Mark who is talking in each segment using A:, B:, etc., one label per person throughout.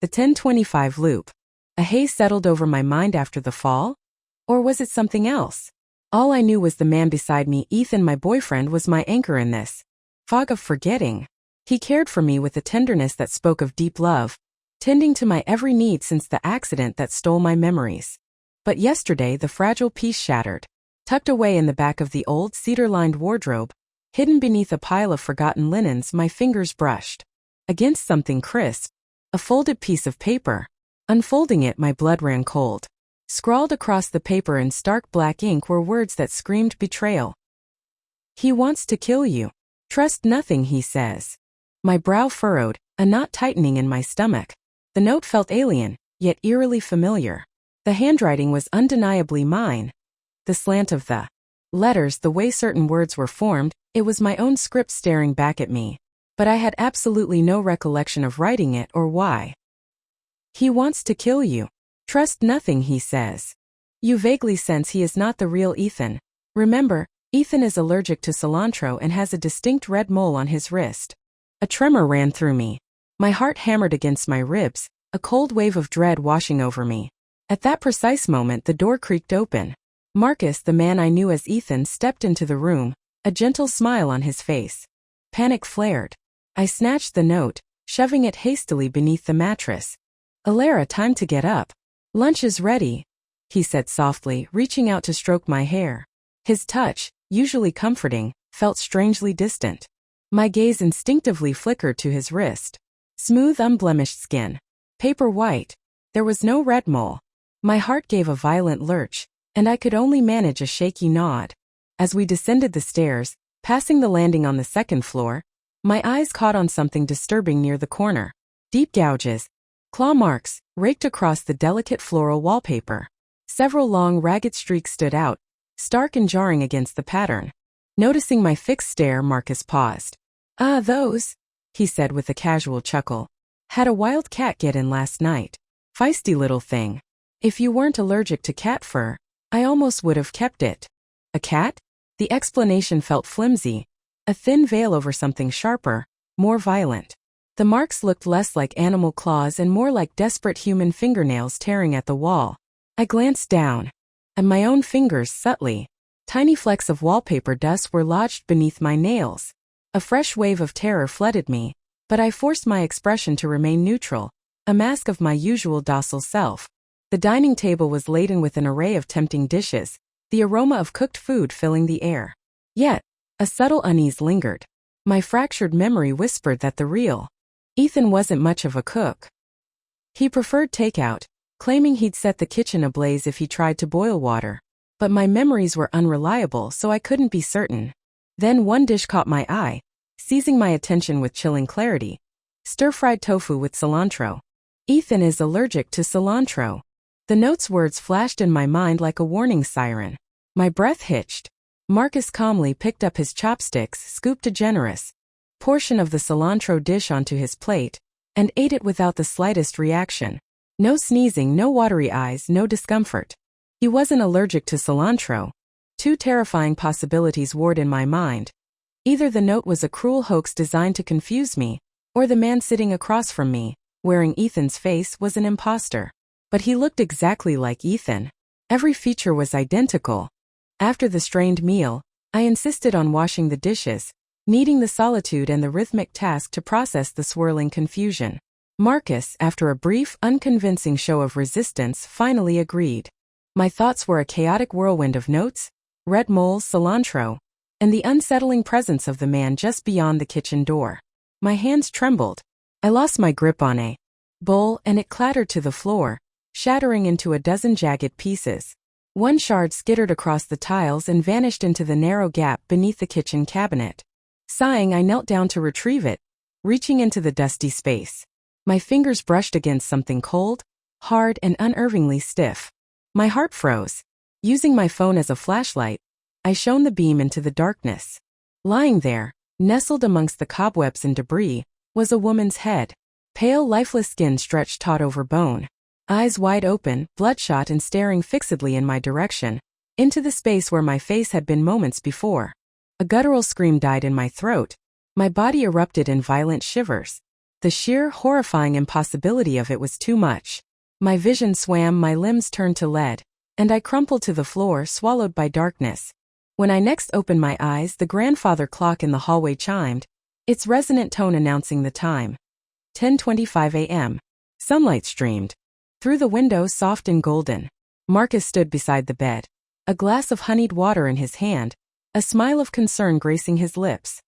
A: The 1025 loop. A haze settled over my mind after the fall? Or was it something else? All I knew was the man beside me, Ethan, my boyfriend, was my anchor in this fog of forgetting. He cared for me with a tenderness that spoke of deep love, tending to my every need since the accident that stole my memories. But yesterday the fragile piece shattered. Tucked away in the back of the old cedar-lined wardrobe, hidden beneath a pile of forgotten linens, my fingers brushed against something crisp, a folded piece of paper. Unfolding it, my blood ran cold. Scrawled across the paper in stark black ink were words that screamed betrayal. "He wants to kill you. Trust nothing he says." My brow furrowed, a knot tightening in my stomach. The note felt alien, yet eerily familiar. The handwriting was undeniably mine. The slant of the letters, the way certain words were formed, it was my own script staring back at me. But I had absolutely no recollection of writing it or why. "He wants to kill you. Trust nothing he says." You vaguely sense he is not the real Ethan. Remember, Ethan is allergic to cilantro and has a distinct red mole on his wrist. A tremor ran through me. My heart hammered against my ribs, a cold wave of dread washing over me. At that precise moment the door creaked open. Marcus, the man I knew as Ethan, stepped into the room, a gentle smile on his face. Panic flared. I snatched the note, shoving it hastily beneath the mattress. "Alara, time to get up. Lunch is ready," he said softly, reaching out to stroke my hair. His touch, usually comforting, felt strangely distant. My gaze instinctively flickered to his wrist. Smooth, unblemished skin. Paper white. There was no red mole. My heart gave a violent lurch, and I could only manage a shaky nod. As we descended the stairs, passing the landing on the second floor, my eyes caught on something disturbing near the corner. Deep gouges, claw marks, raked across the delicate floral wallpaper. Several long, ragged streaks stood out, stark and jarring against the pattern. Noticing my fixed stare, Marcus paused. "Ah, those," he said with a casual chuckle. "Had a wild cat get in last night. Feisty little thing. If you weren't allergic to cat fur, I almost would have kept it." "A cat?" The explanation felt flimsy, a thin veil over something sharper, more violent. The marks looked less like animal claws and more like desperate human fingernails tearing at the wall. I glanced down, and my own fingers, subtly. Tiny flecks of wallpaper dust were lodged beneath my nails. A fresh wave of terror flooded me, but I forced my expression to remain neutral, a mask of my usual docile self. The dining table was laden with an array of tempting dishes, the aroma of cooked food filling the air. Yet, a subtle unease lingered. My fractured memory whispered that the real Ethan wasn't much of a cook. He preferred takeout, claiming he'd set the kitchen ablaze if he tried to boil water. But my memories were unreliable, so I couldn't be certain. Then one dish caught my eye, seizing my attention with chilling clarity. Stir-fried tofu with cilantro. "Ethan is allergic to cilantro." The note's words flashed in my mind like a warning siren. My breath hitched. Marcus calmly picked up his chopsticks, scooped a generous portion of the cilantro dish onto his plate, and ate it without the slightest reaction. No sneezing, no watery eyes, no discomfort. He wasn't allergic to cilantro. Two terrifying possibilities warred in my mind. Either the note was a cruel hoax designed to confuse me, or the man sitting across from me, wearing Ethan's face, was an imposter. But he looked exactly like Ethan. Every feature was identical. After the strained meal, I insisted on washing the dishes, needing the solitude and the rhythmic task to process the swirling confusion. Marcus, after a brief, unconvincing show of resistance, finally agreed. My thoughts were a chaotic whirlwind of notes, red moles, cilantro, and the unsettling presence of the man just beyond the kitchen door. My hands trembled. I lost my grip on a bowl, and it clattered to the floor, shattering into a dozen jagged pieces. One shard skittered across the tiles and vanished into the narrow gap beneath the kitchen cabinet. Sighing, I knelt down to retrieve it, reaching into the dusty space. My fingers brushed against something cold, hard, and unnervingly stiff. My heart froze. Using my phone as a flashlight, I shone the beam into the darkness. Lying there, nestled amongst the cobwebs and debris, was a woman's head. Pale, lifeless skin stretched taut over bone. Eyes wide open, bloodshot and staring fixedly in my direction, into the space where my face had been moments before. A guttural scream died in my throat. My body erupted in violent shivers. The sheer, horrifying impossibility of it was too much. My vision swam, my limbs turned to lead, and I crumpled to the floor, swallowed by darkness. When I next opened my eyes, the grandfather clock in the hallway chimed, its resonant tone announcing the time. 10:25 a.m. Sunlight streamed through the window, soft and golden. Marcus stood beside the bed, a glass of honeyed water in his hand, a smile of concern gracing his lips.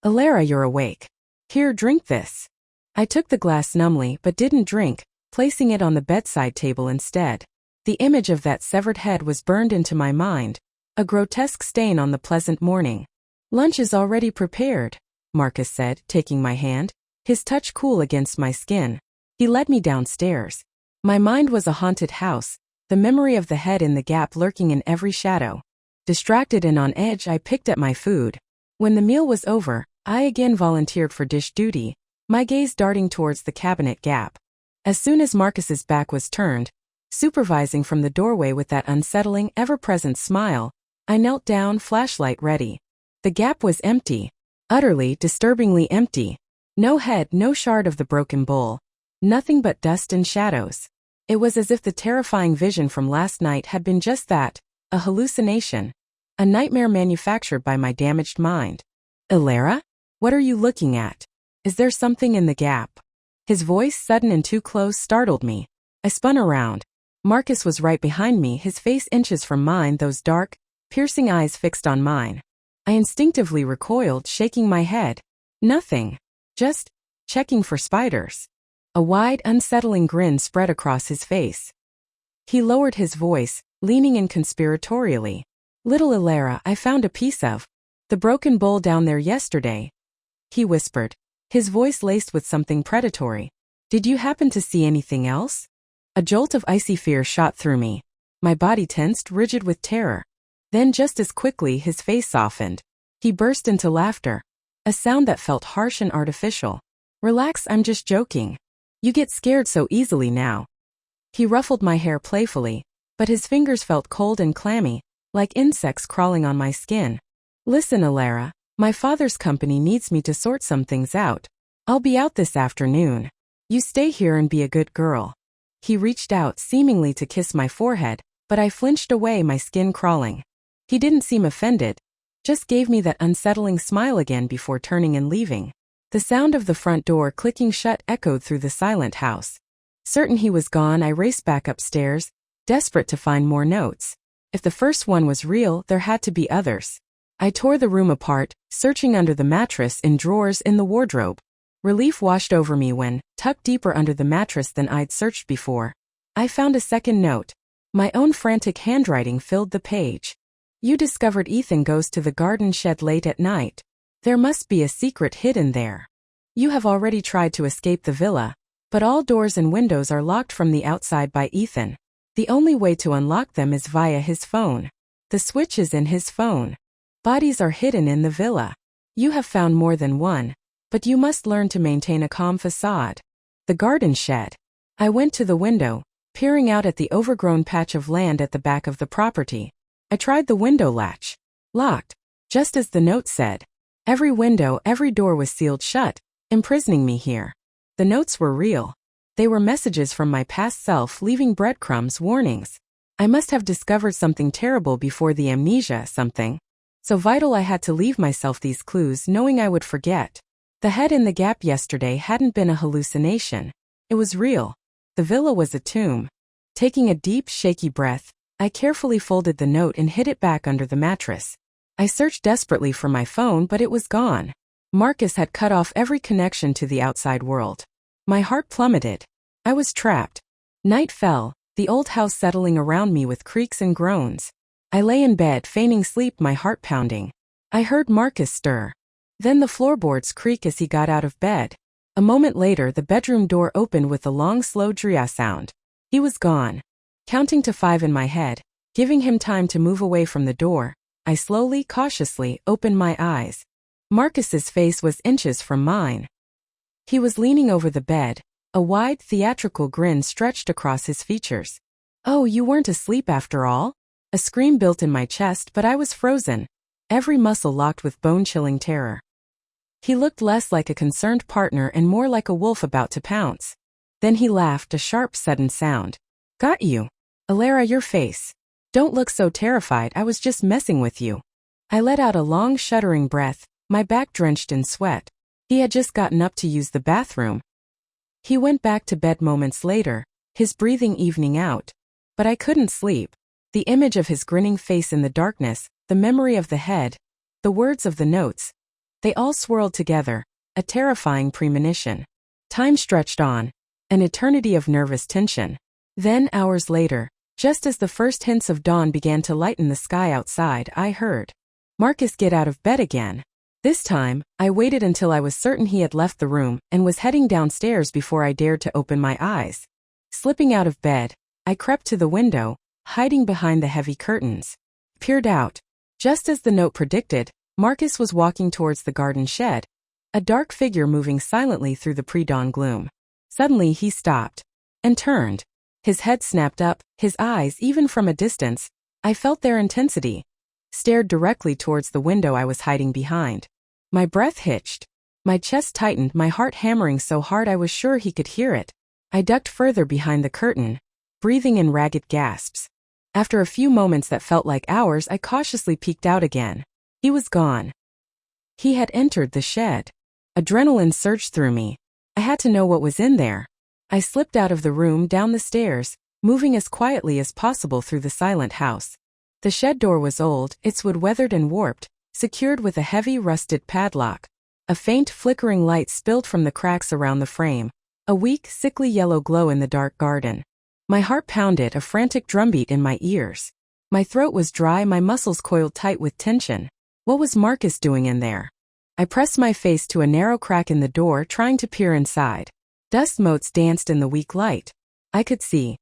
A: "Alara, you're awake. Here, drink this." I took the glass numbly but didn't drink, placing it on the bedside table instead. The image of that severed head was burned into my mind, a grotesque stain on the pleasant morning. "Lunch is already prepared," Marcus said, taking my hand, his touch cool against my skin. He led me downstairs. My mind was a haunted house, the memory of the head in the gap lurking in every shadow. Distracted and on edge, I picked at my food. When the meal was over, I again volunteered for dish duty, my gaze darting towards the cabinet gap. As soon as Marcus's back was turned, supervising from the doorway with that unsettling, ever-present smile, I knelt down, flashlight ready. The gap was empty, utterly, disturbingly empty. No head, no shard of the broken bowl. Nothing but dust and shadows. It was as if the terrifying vision from last night had been just that, a hallucination. A nightmare manufactured by my damaged mind. "Alara? What are you looking at? Is there something in the gap?" His voice, sudden and too close, startled me. I spun around. Marcus was right behind me, his face inches from mine, those dark, piercing eyes fixed on mine. I instinctively recoiled, shaking my head. Nothing. Just checking for spiders. A wide, unsettling grin spread across his face. He lowered his voice, leaning in conspiratorially. "Little Alara, I found a piece of the broken bowl down there yesterday," he whispered, his voice laced with something predatory. "Did you happen to see anything else?" A jolt of icy fear shot through me. My body tensed, rigid with terror. Then just as quickly, his face softened. He burst into laughter, a sound that felt harsh and artificial. "Relax, I'm just joking. You get scared so easily now." He ruffled my hair playfully, but his fingers felt cold and clammy, like insects crawling on my skin. "Listen, Alara, my father's company needs me to sort some things out. I'll be out this afternoon. You stay here and be a good girl." He reached out, seemingly to kiss my forehead, but I flinched away, my skin crawling. He didn't seem offended, just gave me that unsettling smile again before turning and leaving. The sound of the front door clicking shut echoed through the silent house. Certain he was gone, I raced back upstairs, desperate to find more notes. If the first one was real, there had to be others. I tore the room apart, searching under the mattress, in drawers, in the wardrobe. Relief washed over me when, tucked deeper under the mattress than I'd searched before, I found a second note. My own frantic handwriting filled the page. "You discovered Ethan goes to the garden shed late at night. There must be a secret hidden there. You have already tried to escape the villa, but all doors and windows are locked from the outside by Ethan. The only way to unlock them is via his phone. The switch is in his phone. Bodies are hidden in the villa. You have found more than one, but you must learn to maintain a calm facade." The garden shed. I went to the window, peering out at the overgrown patch of land at the back of the property. I tried the window latch. Locked, just as the note said. Every window, every door was sealed shut, imprisoning me here. The notes were real. They were messages from my past self, leaving breadcrumbs, warnings. I must have discovered something terrible before the amnesia, something so vital I had to leave myself these clues, knowing I would forget. The head in the gap yesterday hadn't been a hallucination. It was real. The villa was a tomb. Taking a deep, shaky breath, I carefully folded the note and hid it back under the mattress. I searched desperately for my phone, but it was gone. Marcus had cut off every connection to the outside world. My heart plummeted. I was trapped. Night fell, the old house settling around me with creaks and groans. I lay in bed, feigning sleep, my heart pounding. I heard Marcus stir. Then the floorboards creak as he got out of bed. A moment later, the bedroom door opened with a long, slow dria sound. He was gone. Counting to 5 in my head, giving him time to move away from the door, I slowly, cautiously opened my eyes. Marcus's face was inches from mine. He was leaning over the bed, a wide, theatrical grin stretched across his features. "Oh, you weren't asleep after all?" A scream built in my chest, but I was frozen, every muscle locked with bone-chilling terror. He looked less like a concerned partner and more like a wolf about to pounce. Then he laughed, a sharp, sudden sound. Got you. Alara, your face. Don't look so terrified, I was just messing with you. I let out a long, shuddering breath, my back drenched in sweat. He had just gotten up to use the bathroom. He went back to bed moments later, his breathing evening out. But I couldn't sleep. The image of his grinning face in the darkness, the memory of the head, the words of the notes, they all swirled together, a terrifying premonition. Time stretched on, an eternity of nervous tension. Then, hours later, just as the first hints of dawn began to lighten the sky outside, I heard Marcus get out of bed again. This time, I waited until I was certain he had left the room and was heading downstairs before I dared to open my eyes. Slipping out of bed, I crept to the window, hiding behind the heavy curtains. Peered out. Just as the note predicted, Marcus was walking towards the garden shed, a dark figure moving silently through the pre-dawn gloom. Suddenly he stopped and turned. His head snapped up, his eyes, even from a distance, I felt their intensity, stared directly towards the window I was hiding behind. My breath hitched. My chest tightened, my heart hammering so hard I was sure he could hear it. I ducked further behind the curtain, breathing in ragged gasps. After a few moments that felt like hours, I cautiously peeked out again. He was gone. He had entered the shed. Adrenaline surged through me. I had to know what was in there. I slipped out of the room, down the stairs, moving as quietly as possible through the silent house. The shed door was old, its wood weathered and warped, secured with a heavy rusted padlock. A faint flickering light spilled from the cracks around the frame, a weak, sickly yellow glow in the dark garden. My heart pounded, a frantic drumbeat in my ears. My throat was dry, my muscles coiled tight with tension. What was Marcus doing in there? I pressed my face to a narrow crack in the door, trying to peer inside. Dust motes danced in the weak light. I could see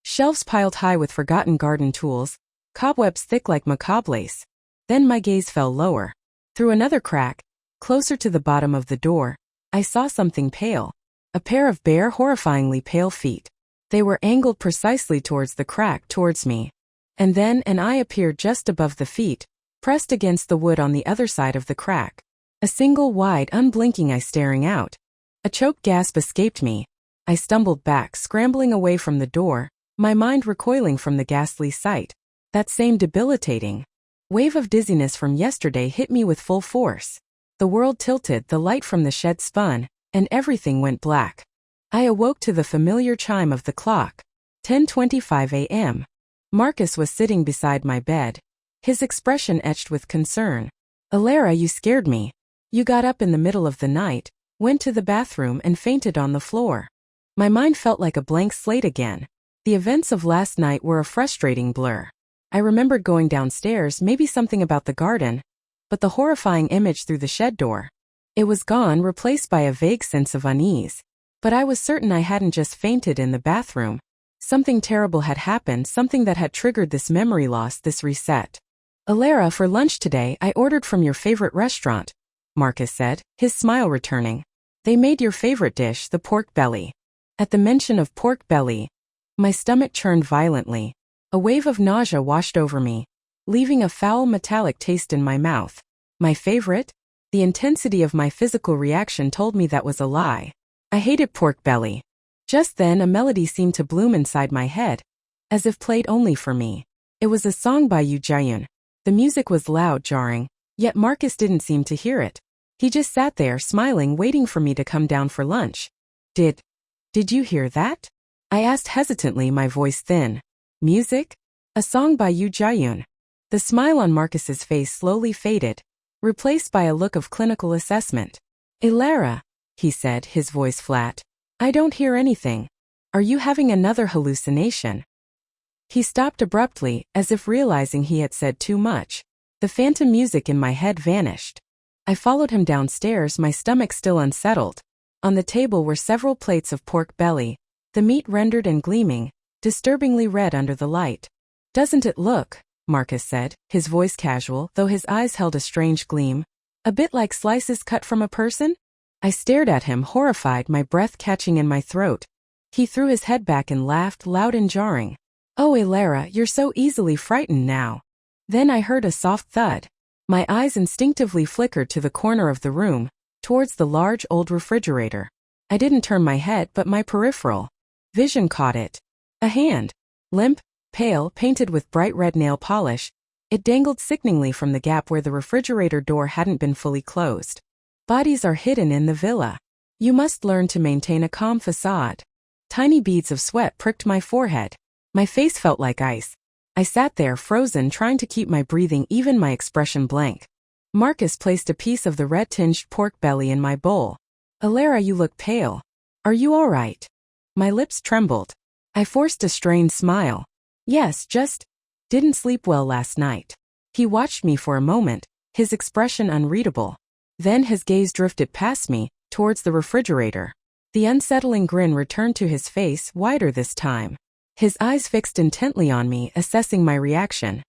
A: shelves piled high with forgotten garden tools, cobwebs thick like macabre lace. Then my gaze fell lower. Through another crack, closer to the bottom of the door, I saw something pale. A pair of bare, horrifyingly pale feet. They were angled precisely towards the crack, towards me. And then an eye appeared just above the feet, pressed against the wood on the other side of the crack. A single wide, unblinking eye staring out. A choked gasp escaped me. I stumbled back, scrambling away from the door, my mind recoiling from the ghastly sight. That same debilitating wave of dizziness from yesterday hit me with full force. The world tilted, the light from the shed spun, and everything went black. I awoke to the familiar chime of the clock. 10:25 a.m. Marcus was sitting beside my bed, his expression etched with concern. Alara, you scared me. You got up in the middle of the night, went to the bathroom and fainted on the floor. My mind felt like a blank slate again. The events of last night were a frustrating blur. I remembered going downstairs, maybe something about the garden, but the horrifying image through the shed door. It was gone, replaced by a vague sense of unease. But I was certain I hadn't just fainted in the bathroom. Something terrible had happened, something that had triggered this memory loss, this reset. Alara, for lunch today, I ordered from your favorite restaurant, Marcus said, his smile returning. They made your favorite dish, the pork belly. At the mention of pork belly, my stomach churned violently. A wave of nausea washed over me, leaving a foul metallic taste in my mouth. My favorite? The intensity of my physical reaction told me that was a lie. I hated pork belly. Just then a melody seemed to bloom inside my head, as if played only for me. It was a song by Yoo Jae-yoon. The music was loud, jarring, yet Marcus didn't seem to hear it. He just sat there, smiling, waiting for me to come down for lunch. Did you hear that? I asked hesitantly, my voice thin. Music? A song by Yoo Jae-yoon. The smile on Marcus's face slowly faded, replaced by a look of clinical assessment. Alara, he said, his voice flat. I don't hear anything. Are you having another hallucination? He stopped abruptly, as if realizing he had said too much. The phantom music in my head vanished. I followed him downstairs, my stomach still unsettled. On the table were several plates of pork belly, the meat rendered and gleaming, disturbingly red under the light. Doesn't it look, Marcus said, his voice casual, though his eyes held a strange gleam, a bit like slices cut from a person? I stared at him, horrified, my breath catching in my throat. He threw his head back and laughed, loud and jarring. Oh, Alara, you're so easily frightened now. Then I heard a soft thud. My eyes instinctively flickered to the corner of the room, towards the large old refrigerator. I didn't turn my head, but my peripheral vision caught it. A hand. Limp, pale, painted with bright red nail polish. It dangled sickeningly from the gap where the refrigerator door hadn't been fully closed. Bodies are hidden in the villa. You must learn to maintain a calm facade. Tiny beads of sweat pricked my forehead. My face felt like ice. I sat there frozen, trying to keep my breathing, even my expression blank. Marcus placed a piece of the red-tinged pork belly in my bowl. Alara, you look pale. Are you all right? My lips trembled. I forced a strained smile. Yes, just didn't sleep well last night. He watched me for a moment, his expression unreadable. Then his gaze drifted past me, towards the refrigerator. The unsettling grin returned to his face, wider this time. His eyes fixed intently on me, assessing my reaction.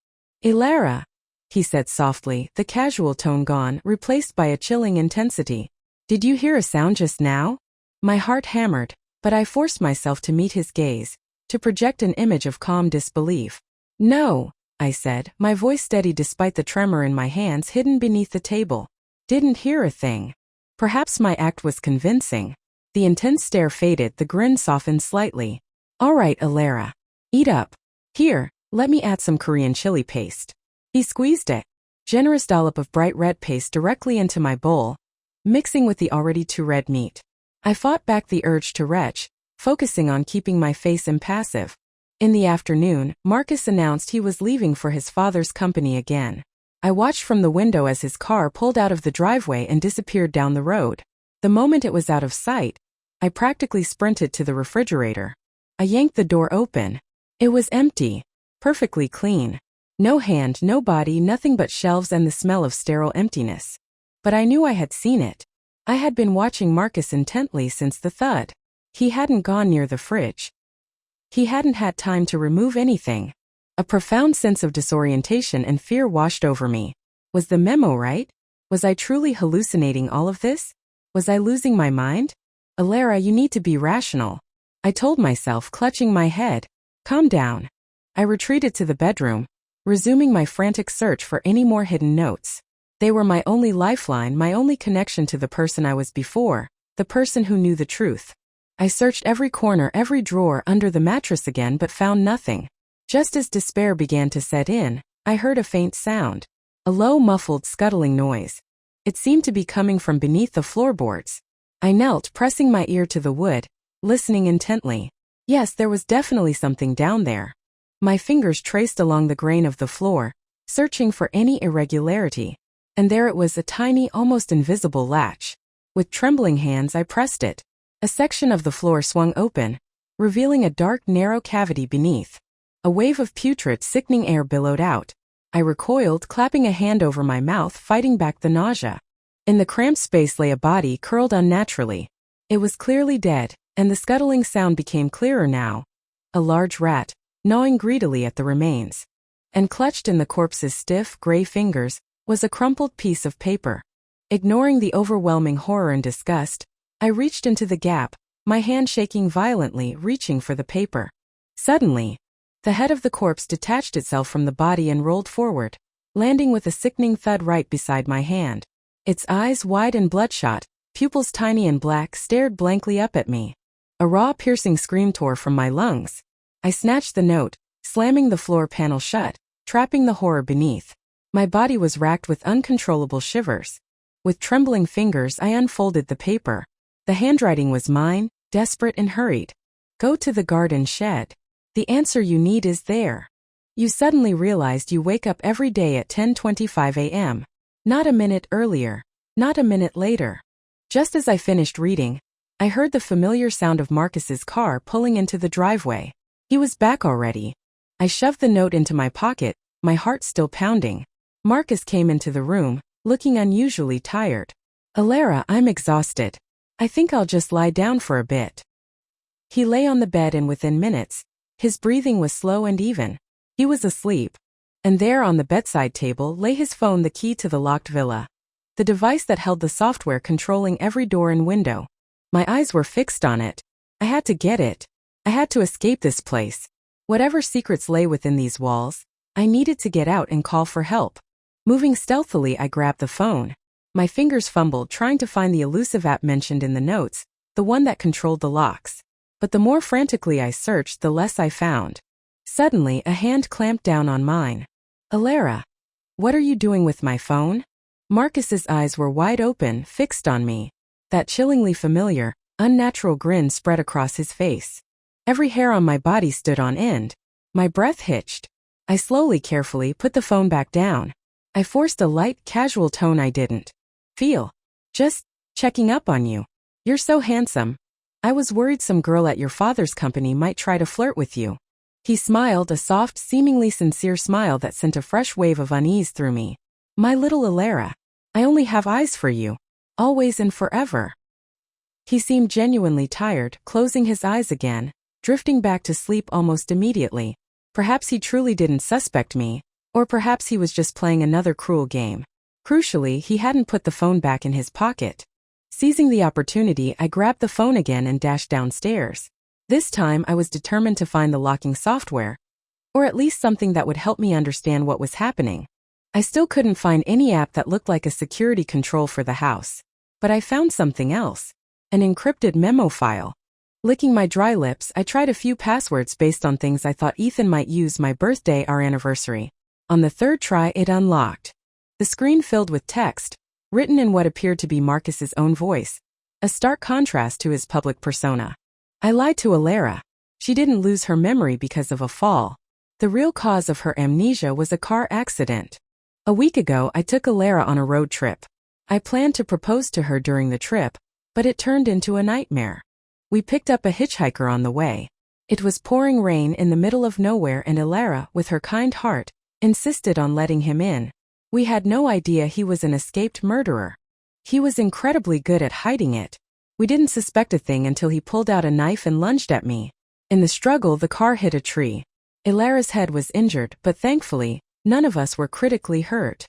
A: Alara, he said softly, the casual tone gone, replaced by a chilling intensity. Did you hear a sound just now? My heart hammered, but I forced myself to meet his gaze, to project an image of calm disbelief. No, I said, my voice steady despite the tremor in my hands hidden beneath the table. Didn't hear a thing. Perhaps my act was convincing. The intense stare faded, the grin softened slightly. All right, Alara. Eat up. Here, let me add some Korean chili paste. He squeezed a generous dollop of bright red paste directly into my bowl, mixing with the already too red meat. I fought back the urge to retch, focusing on keeping my face impassive. In the afternoon, Marcus announced he was leaving for his father's company again. I watched from the window as his car pulled out of the driveway and disappeared down the road. The moment it was out of sight, I practically sprinted to the refrigerator. I yanked the door open. It was empty, perfectly clean. No hand, no body, nothing but shelves and the smell of sterile emptiness. But I knew I had seen it. I had been watching Marcus intently since the thud. He hadn't gone near the fridge. He hadn't had time to remove anything. A profound sense of disorientation and fear washed over me. Was the memo right? Was I truly hallucinating all of this? Was I losing my mind? Alara, you need to be rational. I told myself, clutching my head. Calm down. I retreated to the bedroom, resuming my frantic search for any more hidden notes. They were my only lifeline, my only connection to the person I was before, the person who knew the truth. I searched every corner, every drawer, under the mattress again, but found nothing. Just as despair began to set in, I heard a faint sound. A low, muffled, scuttling noise. It seemed to be coming from beneath the floorboards. I knelt, pressing my ear to the wood, listening intently. Yes, there was definitely something down there. My fingers traced along the grain of the floor, searching for any irregularity. And there it was, a tiny, almost invisible latch. With trembling hands I pressed it. A section of the floor swung open, revealing a dark, narrow cavity beneath. A wave of putrid, sickening air billowed out. I recoiled, clapping a hand over my mouth, fighting back the nausea. In the cramped space lay a body curled unnaturally. It was clearly dead, and the scuttling sound became clearer now. A large rat, gnawing greedily at the remains. And clutched in the corpse's stiff, gray fingers, was a crumpled piece of paper. Ignoring the overwhelming horror and disgust, I reached into the gap, my hand shaking violently, reaching for the paper. Suddenly, the head of the corpse detached itself from the body and rolled forward, landing with a sickening thud right beside my hand. Its eyes, wide and bloodshot, pupils tiny and black, stared blankly up at me. A raw, piercing scream tore from my lungs. I snatched the note, slamming the floor panel shut, trapping the horror beneath. My body was racked with uncontrollable shivers. With trembling fingers I unfolded the paper. The handwriting was mine, desperate and hurried. Go to the garden shed. The answer you need is there. You suddenly realized you wake up every day at 10:25 a.m. Not a minute earlier, not a minute later. Just as I finished reading, I heard the familiar sound of Marcus's car pulling into the driveway. He was back already. I shoved the note into my pocket, my heart still pounding. Marcus came into the room, looking unusually tired. Alara, I'm exhausted. I think I'll just lie down for a bit. He lay on the bed and within minutes, his breathing was slow and even. He was asleep. And there on the bedside table lay his phone, the key to the locked villa. The device that held the software controlling every door and window. My eyes were fixed on it. I had to get it. I had to escape this place. Whatever secrets lay within these walls, I needed to get out and call for help. Moving stealthily, I grabbed the phone. My fingers fumbled trying to find the elusive app mentioned in the notes, the one that controlled the locks. But the more frantically I searched, the less I found. Suddenly, a hand clamped down on mine. Alara, what are you doing with my phone? Marcus's eyes were wide open, fixed on me. That chillingly familiar, unnatural grin spread across his face. Every hair on my body stood on end. My breath hitched. I slowly, carefully put the phone back down. I forced a light, casual tone I didn't feel. Just checking up on you. You're so handsome. I was worried some girl at your father's company might try to flirt with you. He smiled, a soft, seemingly sincere smile that sent a fresh wave of unease through me. My little Alara, I only have eyes for you. Always and forever. He seemed genuinely tired, closing his eyes again, drifting back to sleep almost immediately. Perhaps he truly didn't suspect me, or perhaps he was just playing another cruel game. Crucially, he hadn't put the phone back in his pocket. Seizing the opportunity, I grabbed the phone again and dashed downstairs. This time, I was determined to find the locking software, or at least something that would help me understand what was happening. I still couldn't find any app that looked like a security control for the house. But I found something else. An encrypted memo file. Licking my dry lips, I tried a few passwords based on things I thought Ethan might use: my birthday, our anniversary. On the third try, it unlocked. The screen filled with text, written in what appeared to be Marcus's own voice, a stark contrast to his public persona. I lied to Alara. She didn't lose her memory because of a fall. The real cause of her amnesia was a car accident. A week ago, I took Alara on a road trip. I planned to propose to her during the trip, but it turned into a nightmare. We picked up a hitchhiker on the way. It was pouring rain in the middle of nowhere, and Alara, with her kind heart, insisted on letting him in. We had no idea he was an escaped murderer. He was incredibly good at hiding it. We didn't suspect a thing until he pulled out a knife and lunged at me. In the struggle, the car hit a tree. Alara's head was injured, but thankfully, none of us were critically hurt.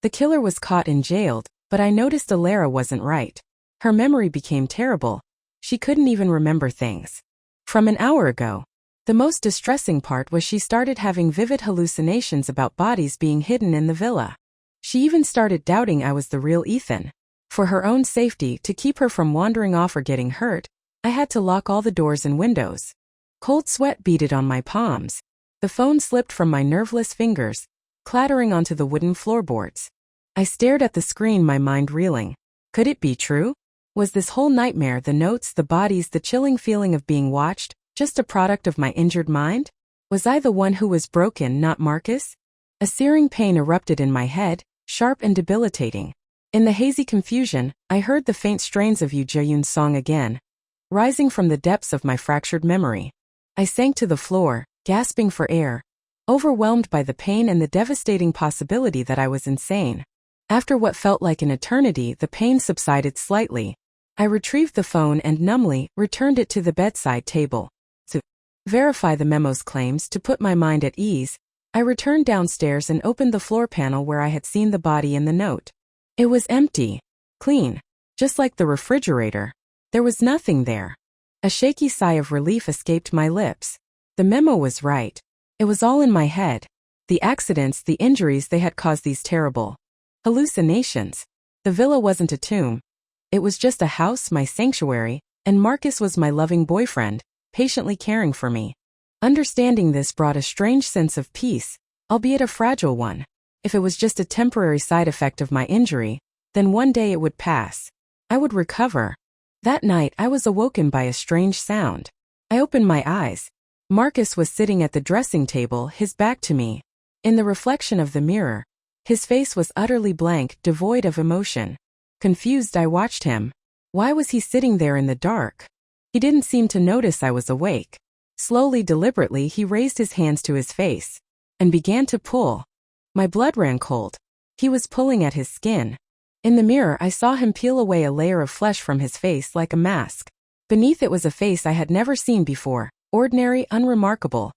A: The killer was caught and jailed, but I noticed Alara wasn't right. Her memory became terrible. She couldn't even remember things from an hour ago. The most distressing part was she started having vivid hallucinations about bodies being hidden in the villa. She even started doubting I was the real Ethan. For her own safety, to keep her from wandering off or getting hurt, I had to lock all the doors and windows. Cold sweat beaded on my palms. The phone slipped from my nerveless fingers, clattering onto the wooden floorboards. I stared at the screen, my mind reeling. Could it be true? Was this whole nightmare, the notes, the bodies, the chilling feeling of being watched, just a product of my injured mind? Was I the one who was broken, not Marcus? A searing pain erupted in my head, sharp and debilitating. In the hazy confusion, I heard the faint strains of Yoo Jae-yoon's song again, rising from the depths of my fractured memory. I sank to the floor, gasping for air, overwhelmed by the pain and the devastating possibility that I was insane. After what felt like an eternity, the pain subsided slightly. I retrieved the phone and numbly returned it to the bedside table. To verify the memo's claims, to put my mind at ease, I returned downstairs and opened the floor panel where I had seen the body in the note. It was empty, clean, just like the refrigerator. There was nothing there. A shaky sigh of relief escaped my lips. The memo was right. It was all in my head. The accidents, the injuries, they had caused these terrible hallucinations. The villa wasn't a tomb. It was just a house, my sanctuary, and Marcus was my loving boyfriend, patiently caring for me. Understanding this brought a strange sense of peace, albeit a fragile one. If it was just a temporary side effect of my injury, then one day it would pass. I would recover. That night, I was awoken by a strange sound. I opened my eyes. Marcus was sitting at the dressing table, his back to me. In the reflection of the mirror, his face was utterly blank, devoid of emotion. Confused, I watched him. Why was he sitting there in the dark? He didn't seem to notice I was awake. Slowly, deliberately, he raised his hands to his face and began to pull. My blood ran cold. He was pulling at his skin. In the mirror, I saw him peel away a layer of flesh from his face like a mask. Beneath it was a face I had never seen before, ordinary, unremarkable,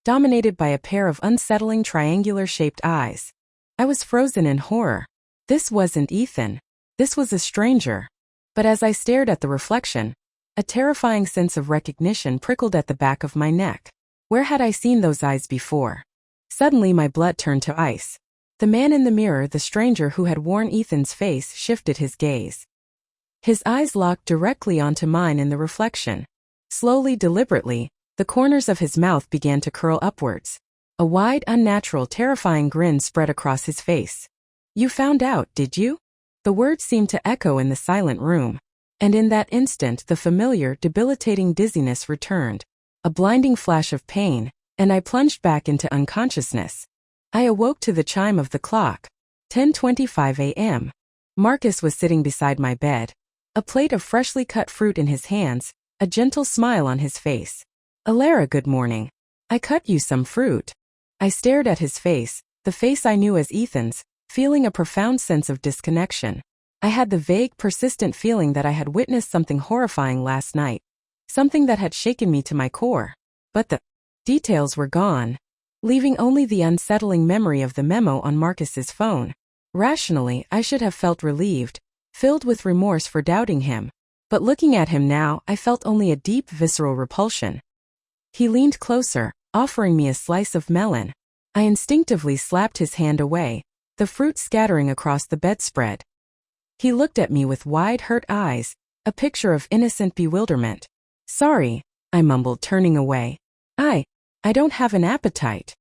A: dominated by a pair of unsettling triangular-shaped eyes. I was frozen in horror. This wasn't Ethan. This was a stranger. But as I stared at the reflection, a terrifying sense of recognition prickled at the back of my neck. Where had I seen those eyes before? Suddenly my blood turned to ice. The man in the mirror, the stranger who had worn Ethan's face, shifted his gaze. His eyes locked directly onto mine in the reflection. Slowly, deliberately, the corners of his mouth began to curl upwards. A wide, unnatural, terrifying grin spread across his face. "You found out, did you?" The words seemed to echo in the silent room. And in that instant the familiar, debilitating dizziness returned. A blinding flash of pain, and I plunged back into unconsciousness. I awoke to the chime of the clock. 10:25 a.m. Marcus was sitting beside my bed. A plate of freshly cut fruit in his hands, a gentle smile on his face. "Alara, good morning. I cut you some fruit." I stared at his face, the face I knew as Ethan's, feeling a profound sense of disconnection. I had the vague, persistent feeling that I had witnessed something horrifying last night. Something that had shaken me to my core. But the details were gone, leaving only the unsettling memory of the memo on Marcus's phone. Rationally, I should have felt relieved, filled with remorse for doubting him. But looking at him now, I felt only a deep, visceral repulsion. He leaned closer, offering me a slice of melon. I instinctively slapped his hand away, the fruit scattering across the bedspread. He looked at me with wide, hurt eyes, a picture of innocent bewilderment. "Sorry," I mumbled, turning away. I don't have an appetite."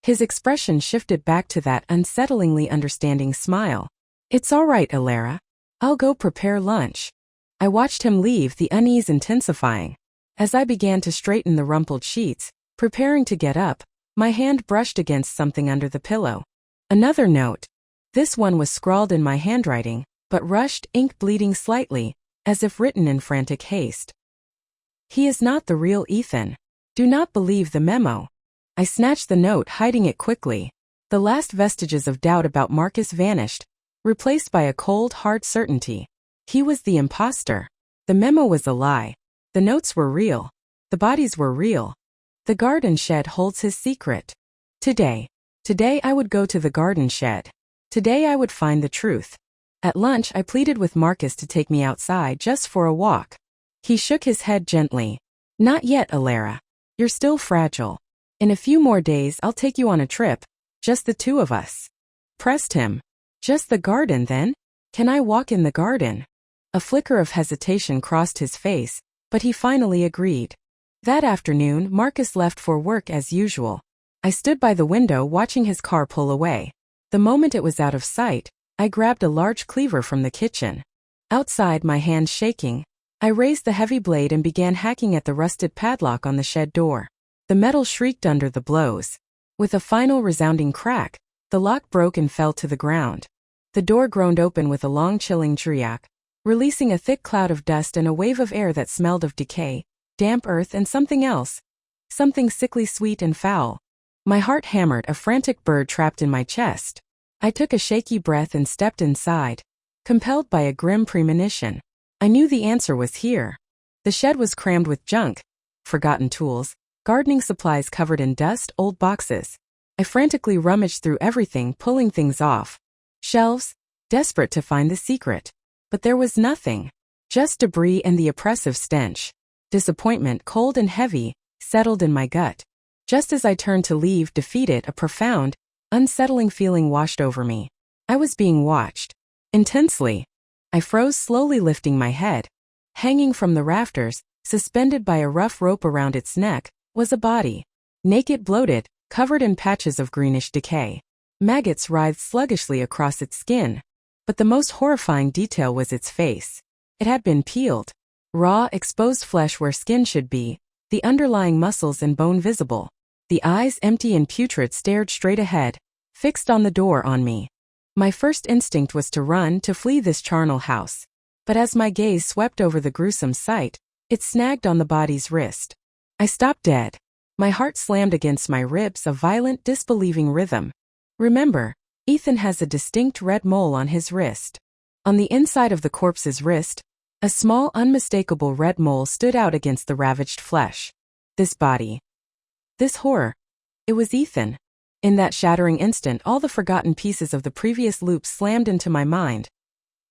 A: His expression shifted back to that unsettlingly understanding smile. "It's all right, Alara. I'll go prepare lunch." I watched him leave, the unease intensifying. As I began to straighten the rumpled sheets, preparing to get up, my hand brushed against something under the pillow. Another note. This one was scrawled in my handwriting, but rushed, ink bleeding slightly, as if written in frantic haste. "He is not the real Ethan. Do not believe the memo." I snatched the note, hiding it quickly. The last vestiges of doubt about Marcus vanished, replaced by a cold, hard certainty. He was the imposter. The memo was a lie. The notes were real. The bodies were real. The garden shed holds his secret. Today I would go to the garden shed. Today I would find the truth. At lunch I pleaded with Marcus to take me outside just for a walk. He shook his head gently. "Not yet, Alara. You're still fragile. In a few more days I'll take you on a trip, just the two of us." Pressed him. "Just the garden then? Can I walk in the garden?" A flicker of hesitation crossed his face, but he finally agreed. That afternoon Marcus left for work as usual. I stood by the window watching his car pull away. The moment it was out of sight, I grabbed a large cleaver from the kitchen. Outside, my hands shaking, I raised the heavy blade and began hacking at the rusted padlock on the shed door. The metal shrieked under the blows. With a final resounding crack, the lock broke and fell to the ground. The door groaned open with a long chilling shriek, releasing a thick cloud of dust and a wave of air that smelled of decay, damp earth and something else. Something sickly sweet and foul. My heart hammered, a frantic bird trapped in my chest. I took a shaky breath and stepped inside, compelled by a grim premonition. I knew the answer was here. The shed was crammed with junk, forgotten tools, gardening supplies covered in dust, old boxes. I frantically rummaged through everything, pulling things off shelves, desperate to find the secret. But there was nothing. Just debris and the oppressive stench. Disappointment, cold and heavy, settled in my gut. Just as I turned to leave, defeated, a profound, unsettling feeling washed over me. I was being watched. Intensely. I froze, slowly lifting my head. Hanging from the rafters, suspended by a rough rope around its neck, was a body. Naked, bloated, covered in patches of greenish decay. Maggots writhed sluggishly across its skin. But the most horrifying detail was its face. It had been peeled. Raw, exposed flesh where skin should be, the underlying muscles and bone visible. The eyes, empty and putrid, stared straight ahead, fixed on the door on me. My first instinct was to run, to flee this charnel house. But as my gaze swept over the gruesome sight, it snagged on the body's wrist. I stopped dead. My heart slammed against my ribs, a violent, disbelieving rhythm. Remember, Ethan has a distinct red mole on his wrist. On the inside of the corpse's wrist, a small, unmistakable red mole stood out against the ravaged flesh. This body. This horror. It was Ethan. In that shattering instant, all the forgotten pieces of the previous loop slammed into my mind.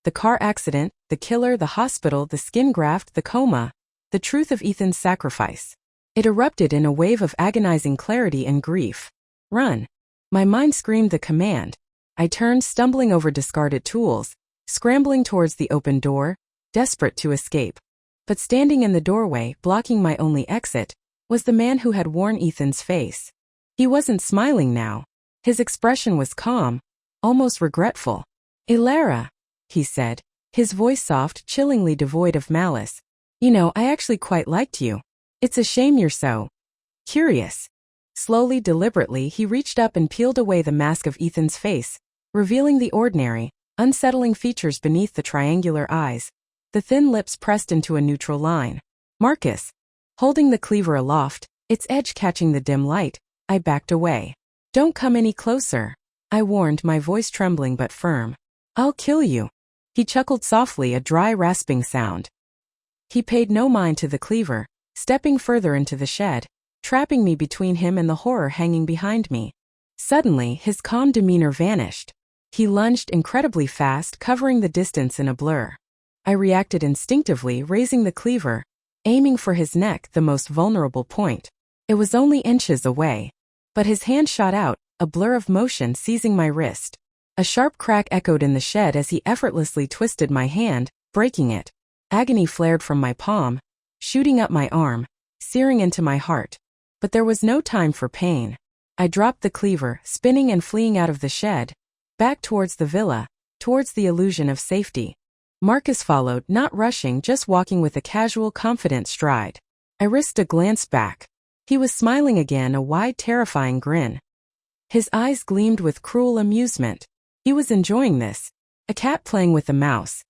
A: The car accident, the killer, the hospital, the skin graft, the coma, the truth of Ethan's sacrifice. It erupted in a wave of agonizing clarity and grief. Run. My mind screamed the command, I turned, stumbling over discarded tools, scrambling towards the open door, desperate to escape. But standing in the doorway, blocking my only exit, was the man who had worn Ethan's face. He wasn't smiling now. His expression was calm, almost regretful. "Elara," he said, his voice soft, chillingly devoid of malice. "You know, I actually quite liked you. It's a shame you're so curious." Slowly, deliberately, he reached up and peeled away the mask of Ethan's face, revealing the ordinary, unsettling features beneath the triangular eyes, the thin lips pressed into a neutral line. "Marcus." Holding the cleaver aloft, its edge catching the dim light, I backed away. "Don't come any closer," I warned, my voice trembling but firm. "I'll kill you." He chuckled softly, a dry, rasping sound. He paid no mind to the cleaver, stepping further into the shed, trapping me between him and the horror hanging behind me. Suddenly, his calm demeanor vanished. He lunged incredibly fast, covering the distance in a blur. I reacted instinctively, raising the cleaver, aiming for his neck, the most vulnerable point. It was only inches away. But his hand shot out, a blur of motion seizing my wrist. A sharp crack echoed in the shed as he effortlessly twisted my hand, breaking it. Agony flared from my palm, shooting up my arm, searing into my heart. But there was no time for pain. I dropped the cleaver, spinning and fleeing out of the shed, back towards the villa, towards the illusion of safety. Marcus followed, not rushing, just walking with a casual, confident stride. I risked a glance back. He was smiling again, a wide, terrifying grin. His eyes gleamed with cruel amusement. He was enjoying this. A cat playing with a mouse.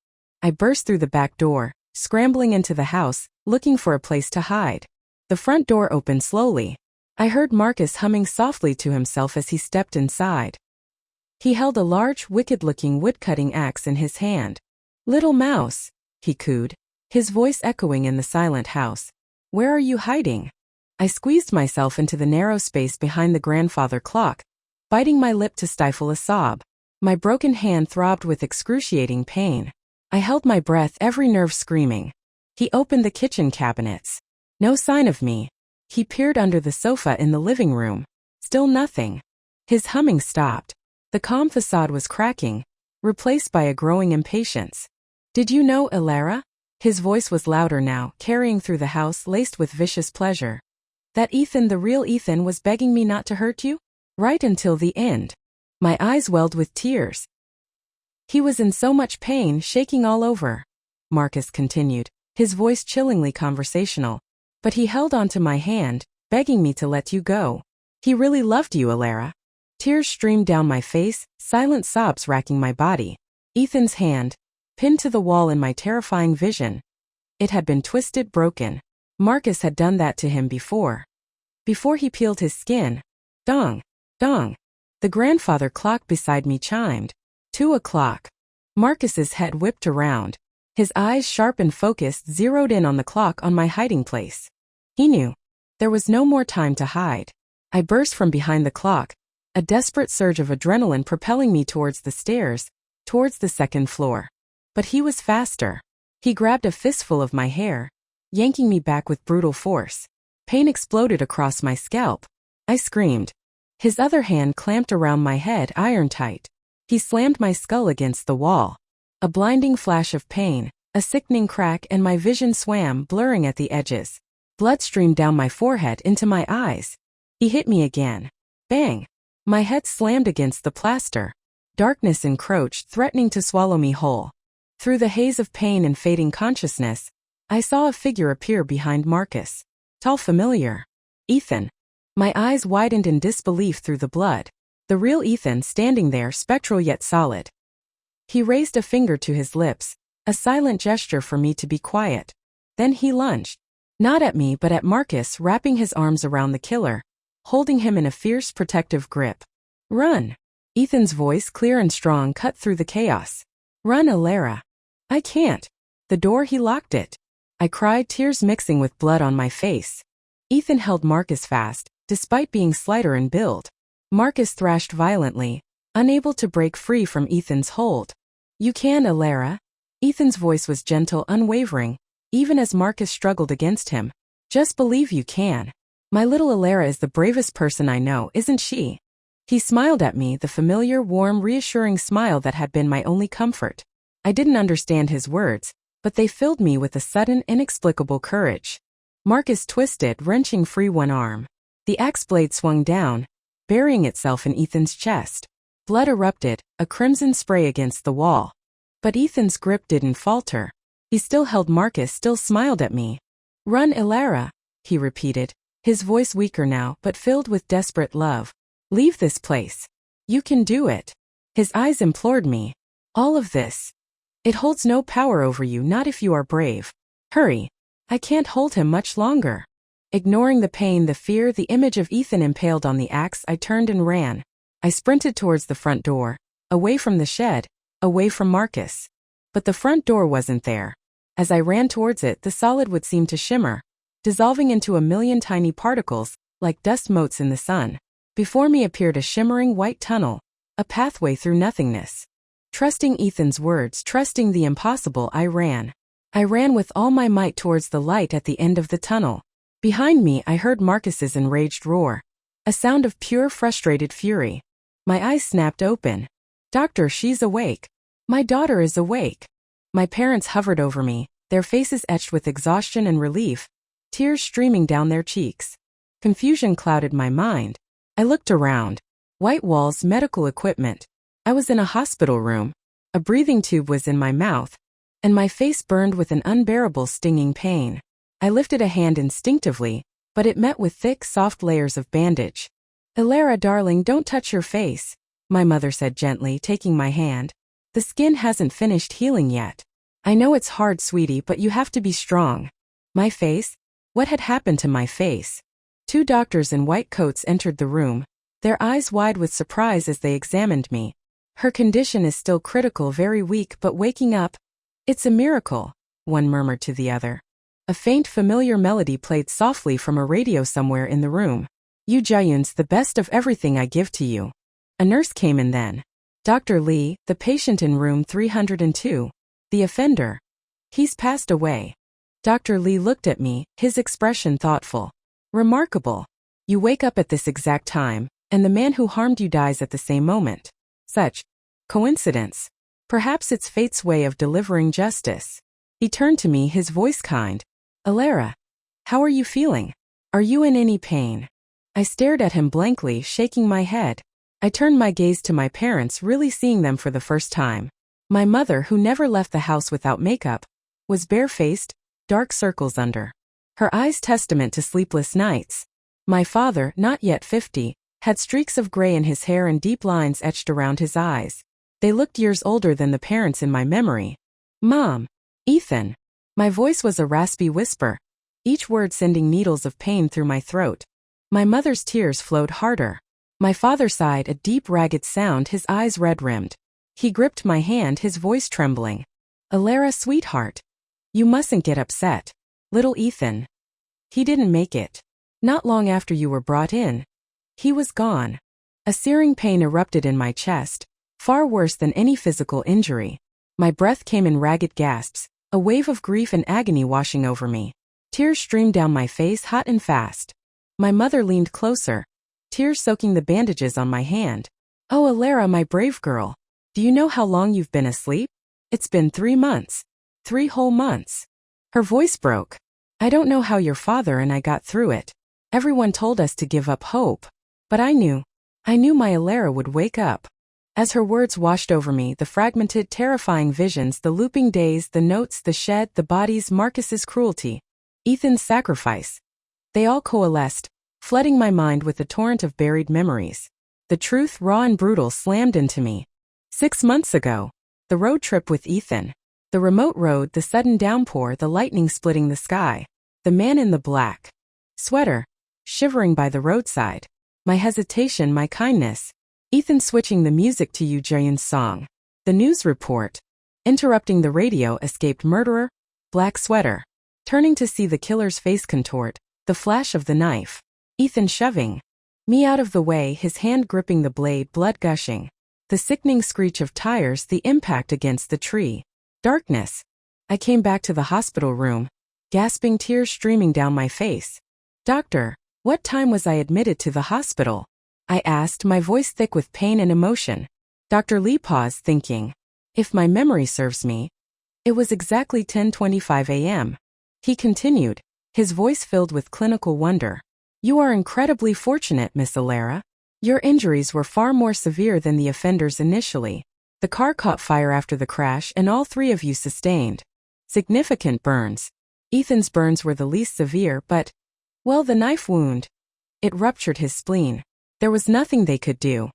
A: I burst through the back door, scrambling into the house, looking for a place to hide. The front door opened slowly. I heard Marcus humming softly to himself as he stepped inside. He held a large, wicked-looking wood-cutting axe in his hand. "Little mouse," he cooed, his voice echoing in the silent house. "Where are you hiding?" I squeezed myself into the narrow space behind the grandfather clock, biting my lip to stifle a sob. My broken hand throbbed with excruciating pain. I held my breath, every nerve screaming. He opened the kitchen cabinets. No sign of me. He peered under the sofa in the living room. Still nothing. His humming stopped. The calm facade was cracking, replaced by a growing impatience. "Did you know, Elara?" His voice was louder now, carrying through the house, laced with vicious pleasure. "That Ethan, the real Ethan, was begging me not to hurt you? Right until the end." My eyes welled with tears. "He was in so much pain, shaking all over," Marcus continued, his voice chillingly conversational. "But he held onto my hand, begging me to let you go. He really loved you, Elara." Tears streamed down my face, silent sobs racking my body. Ethan's hand, pinned to the wall in my terrifying vision. It had been twisted, broken. Marcus had done that to him before. Before he peeled his skin. Dong, dong. The grandfather clock beside me chimed. 2 o'clock. Marcus's head whipped around. His eyes, sharp and focused, zeroed in on the clock on my hiding place. He knew. There was no more time to hide. I burst from behind the clock, a desperate surge of adrenaline propelling me towards the stairs, towards the second floor. But he was faster. He grabbed a fistful of my hair, yanking me back with brutal force. Pain exploded across my scalp. I screamed. His other hand clamped around my head, iron tight. He slammed my skull against the wall. A blinding flash of pain, a sickening crack, and my vision swam, blurring at the edges. Blood streamed down my forehead into my eyes. He hit me again. Bang! My head slammed against the plaster. Darkness encroached, threatening to swallow me whole. Through the haze of pain and fading consciousness, I saw a figure appear behind Marcus. Tall, familiar. Ethan. My eyes widened in disbelief through the blood. The real Ethan standing there, spectral yet solid. He raised a finger to his lips, a silent gesture for me to be quiet. Then he lunged. Not at me but at Marcus, wrapping his arms around the killer, holding him in a fierce, protective grip. "Run!" Ethan's voice, clear and strong, cut through the chaos. "Run, Elara." "I can't." The door, he locked it. I cried, tears mixing with blood on my face. Ethan held Marcus fast, despite being slighter in build. Marcus thrashed violently, unable to break free from Ethan's hold. "You can, Elara." Ethan's voice was gentle, unwavering, even as Marcus struggled against him. "Just believe you can. My little Elara is the bravest person I know, isn't she?" He smiled at me, the familiar, warm, reassuring smile that had been my only comfort. I didn't understand his words, but they filled me with a sudden, inexplicable courage. Marcus twisted, wrenching free one arm. The axe blade swung down, burying itself in Ethan's chest. Blood erupted, a crimson spray against the wall. But Ethan's grip didn't falter. He still held Marcus, still smiled at me. "Run, Ilara," he repeated, his voice weaker now but filled with desperate love. "Leave this place. You can do it." His eyes implored me. "All of this. It holds no power over you, not if you are brave. Hurry. I can't hold him much longer." Ignoring the pain, the fear, the image of Ethan impaled on the axe, I turned and ran. I sprinted towards the front door, away from the shed, away from Marcus. But the front door wasn't there. As I ran towards it, the solid would seem to shimmer, dissolving into a million tiny particles, like dust motes in the sun. Before me appeared a shimmering white tunnel, a pathway through nothingness. Trusting Ethan's words, trusting the impossible, I ran. I ran with all my might towards the light at the end of the tunnel. Behind me, I heard Marcus's enraged roar, a sound of pure, frustrated fury. My eyes snapped open. "Doctor, she's awake. My daughter is awake." My parents hovered over me, their faces etched with exhaustion and relief, tears streaming down their cheeks. Confusion clouded my mind. I looked around. White walls, medical equipment. I was in a hospital room. A breathing tube was in my mouth, and my face burned with an unbearable stinging pain. I lifted a hand instinctively, but it met with thick, soft layers of bandage. "Ilara, darling, don't touch your face," my mother said gently, taking my hand. "The skin hasn't finished healing yet. I know it's hard, sweetie, but you have to be strong." My face? What had happened to my face? Two doctors in white coats entered the room, their eyes wide with surprise as they examined me. "Her condition is still critical, very weak, but waking up. It's a miracle," one murmured to the other. A faint, familiar melody played softly from a radio somewhere in the room. "You Jayun's the best of everything I give to you." A nurse came in then. "Dr. Lee, the patient in room 302. The offender. He's passed away." Dr. Lee looked at me, his expression thoughtful. "Remarkable. You wake up at this exact time, and the man who harmed you dies at the same moment. Such coincidence. Perhaps it's fate's way of delivering justice." He turned to me, his voice kind. "Ilara, how are you feeling? Are you in any pain?" I stared at him blankly, shaking my head. I turned my gaze to my parents, really seeing them for the first time. My mother, who never left the house without makeup, was barefaced, dark circles under her eyes testament to sleepless nights. My father, not yet 50, had streaks of gray in his hair and deep lines etched around his eyes. They looked years older than the parents in my memory. "Mom. Ethan." My voice was a raspy whisper, each word sending needles of pain through my throat. My mother's tears flowed harder. My father sighed, a deep, ragged sound, his eyes red-rimmed. He gripped my hand, his voice trembling. "Ilara, sweetheart. You mustn't get upset. Little Ethan. He didn't make it. Not long after you were brought in. He was gone." A searing pain erupted in my chest, far worse than any physical injury. My breath came in ragged gasps, a wave of grief and agony washing over me. Tears streamed down my face, hot and fast. My mother leaned closer, tears soaking the bandages on my hand. "Oh, Ilara, my brave girl. Do you know how long you've been asleep? It's been 3 months. 3 whole months." Her voice broke. "I don't know how your father and I got through it. Everyone told us to give up hope. But I knew my Ilara would wake up." As her words washed over me, the fragmented, terrifying visions, the looping days, the notes, the shed, the bodies, Marcus's cruelty, Ethan's sacrifice. They all coalesced, flooding my mind with a torrent of buried memories. The truth, raw and brutal, slammed into me. 6 months ago. The road trip with Ethan. The remote road, the sudden downpour, the lightning splitting the sky. The man in the black sweater, shivering by the roadside. My hesitation, my kindness. Ethan switching the music to Yoo Jae-yoon's song. The news report. Interrupting the radio, escaped murderer, black sweater. Turning to see the killer's face contort, the flash of the knife. Ethan shoving me out of the way, his hand gripping the blade, blood gushing. The sickening screech of tires, the impact against the tree. Darkness. I came back to the hospital room, gasping, tears streaming down my face. "Doctor, what time was I admitted to the hospital?" I asked, my voice thick with pain and emotion. Dr. Lee paused, thinking. If my memory serves me, it was exactly 10:25 a.m. He continued, his voice filled with clinical wonder. You are incredibly fortunate, Miss Alara. Your injuries were far more severe than the offender's initially. The car caught fire after the crash and all three of you sustained significant burns. Ethan's burns were the least severe, but, well, the knife wound. It ruptured his spleen. There was nothing they could do.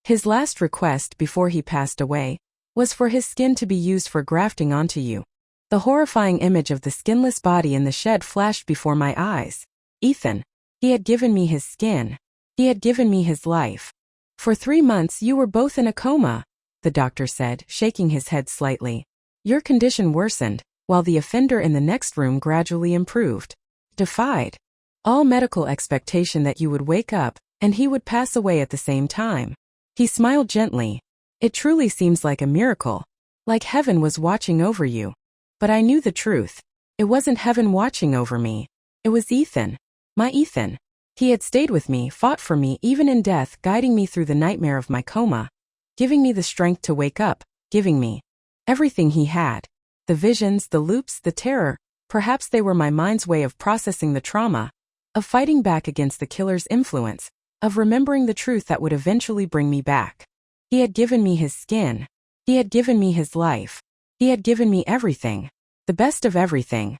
A: His last request before he passed away was for his skin to be used for grafting onto you. The horrifying image of the skinless body in the shed flashed before my eyes. Ethan. He had given me his skin. He had given me his life. For 3 months you were both in a coma, the doctor said, shaking his head slightly. Your condition worsened, while the offender in the next room gradually improved. Defied all medical expectation that you would wake up, and he would pass away at the same time. He smiled gently. It truly seems like a miracle. Like heaven was watching over you. But I knew the truth. It wasn't heaven watching over me. It was Ethan. My Ethan. He had stayed with me, fought for me even in death, guiding me through the nightmare of my coma. Giving me the strength to wake up, giving me everything he had. The visions, the loops, the terror. Perhaps they were my mind's way of processing the trauma. Of fighting back against the killer's influence. Of remembering the truth that would eventually bring me back. He had given me his skin. He had given me his life. He had given me everything. The best of everything.